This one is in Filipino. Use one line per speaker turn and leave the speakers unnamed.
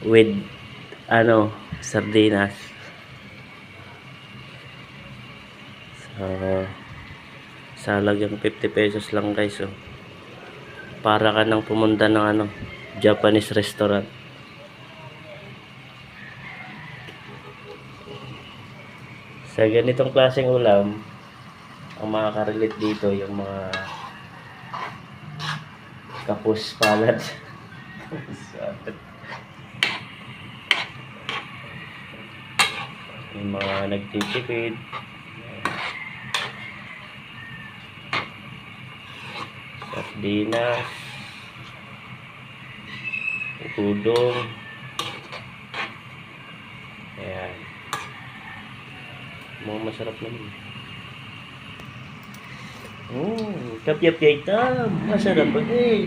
with sardinas. So, salagang 50 pesos lang guys. So, para ka nang pumunta ng Japanese restaurant. Sa ganitong klaseng ulam, ang makaka-relate dito yung mga kapus palad. Yung mga nagtitipid, sardinas, udong, ayan, mga masarap naman. Kapyap-yaitam, masarap pa eh.